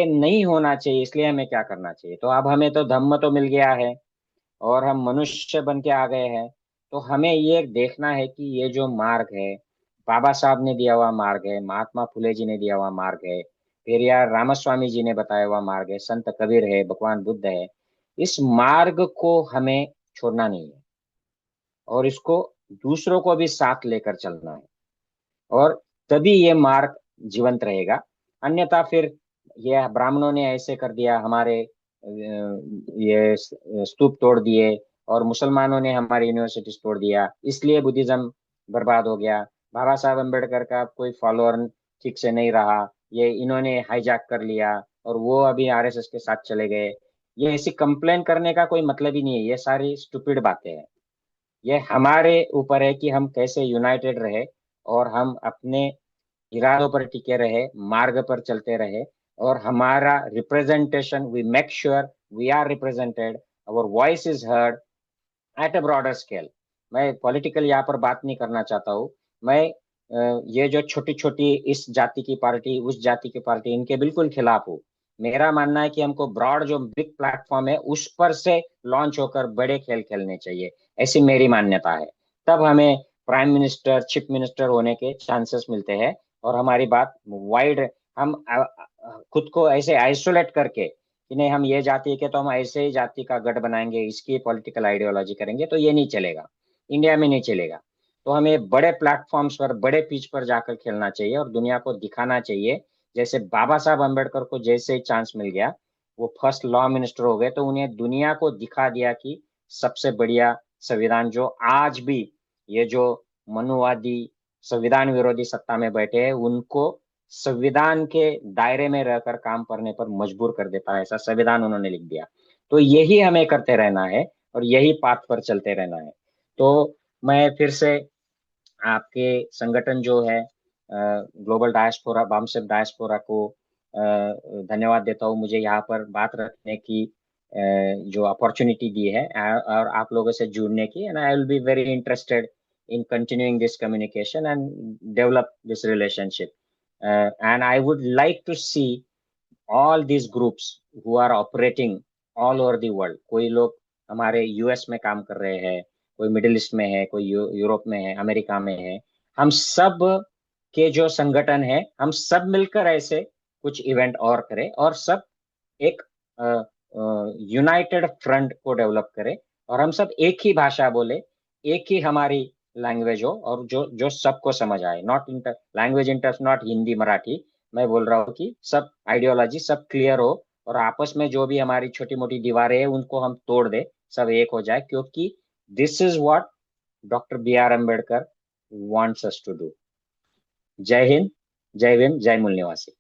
नहीं होना चाहिए। इसलिए हमें क्या करना चाहिए, तो अब हमें तो धम्म तो मिल गया है और हम मनुष्य बन के आ गए हैं। तो हमें ये देखना है कि ये जो मार्ग है, बाबा साहब ने दिया हुआ मार्ग है, महात्मा फुले जी ने दिया हुआ मार्ग है, पेरियार रामास्वामी जी ने बताया हुआ मार्ग है, संत कबीर है, भगवान बुद्ध है। इस मार्ग को हमें छोड़ना नहीं है और इसको दूसरों को भी साथ लेकर चलना है, और तभी ये मार्ग जीवंत रहेगा। अन्यथा फिर ये ब्राह्मणों ने ऐसे कर दिया, हमारे ये स्तूप तोड़ दिए, और मुसलमानों ने हमारी यूनिवर्सिटीज तोड़ दिया, इसलिए बुद्धिज्म बर्बाद हो गया। बाबा साहब अम्बेडकर का कोई फॉलोअर ठीक से नहीं रहा, ये इन्होंने हाईजैक कर लिया और वो अभी आरएसएस के साथ चले गए। ये ऐसी कंप्लेन करने का कोई मतलब ही नहीं है, ये सारी स्टूपिड बातें हैं। ये हमारे ऊपर है कि हम कैसे यूनाइटेड रहे और हम अपने इरादों पर टिके रहे, मार्ग पर चलते रहे, और हमारा representation, we make sure we are represented, our voice is heard at a broader scale. मैं पॉलिटिकल यहाँ पर बात नहीं करना चाहता हूँ। मैं ये जो छोटी छोटी इस जाति की पार्टी उस जाति की पार्टी इनके बिल्कुल खिलाफ हूँ। मेरा मानना है कि हमको ब्रॉड जो बिग प्लेटफॉर्म है उस पर से लॉन्च होकर बड़े खेल खेलने चाहिए, ऐसी मेरी मान्यता है। तब हमें प्राइम मिनिस्टर, चीफ मिनिस्टर होने के चांसेस मिलते हैं, और हमारी बात वाइड, हम खुद को ऐसे आइसोलेट करके कि नहीं हम ये जाति के तो हम ऐसे ही जाति का गढ़ बनाएंगे, इसकी पॉलिटिकल आइडियोलॉजी करेंगे, तो ये नहीं चलेगा, इंडिया में नहीं चलेगा। तो हमें बड़े प्लेटफॉर्म्स पर, बड़े पिच पर जाकर खेलना चाहिए और दुनिया को दिखाना चाहिए। जैसे बाबा साहब अम्बेडकर को जैसे ही चांस मिल गया, वो फर्स्ट लॉ मिनिस्टर हो गए, तो उन्हें दुनिया को दिखा दिया कि सबसे बढ़िया संविधान जो आज भी ये जो मनुवादी संविधान विरोधी सत्ता में बैठे हैं उनको संविधान के दायरे में रहकर काम करने पर मजबूर कर देता है, ऐसा संविधान उन्होंने लिख दिया। तो यही हमें करते रहना है और यही पाथ पर चलते रहना है। तो मैं फिर से आपके संगठन जो है ग्लोबल डायस्पोरा, बामसेफ डायस्पोरा को धन्यवाद देता हूँ, मुझे यहाँ पर बात रखने की जो अपॉर्चुनिटी दी है और आप लोगों से जुड़ने की, and I will be very interested in continuing this communication and develop this relationship. And I would like to see all these groups who are operating all over the world. कोई लोग हमारे यूएस में काम कर रहे हैं, कोई middle east में है, कोई यूरोप में है, अमेरिका में है। हम सब के जो संगठन है, हम सब मिलकर ऐसे कुछ इवेंट और करें और सब एक यूनाइटेड फ्रंट को डेवलप करें, और हम सब एक ही भाषा बोले, एक ही हमारी लैंग्वेज हो, और जो जो सबको समझ आए। Not inter language inter not Hindi Marathi, मैं बोल रहा हूँ कि सब आइडियोलॉजी सब क्लियर हो, और आपस में जो भी हमारी छोटी मोटी दीवारें हैं उनको हम तोड़ दे, सब एक हो जाए, क्योंकि this is what doctor B R Ambedkar wants us to do. जय हिंद, जय भीम, जय मूल निवासी।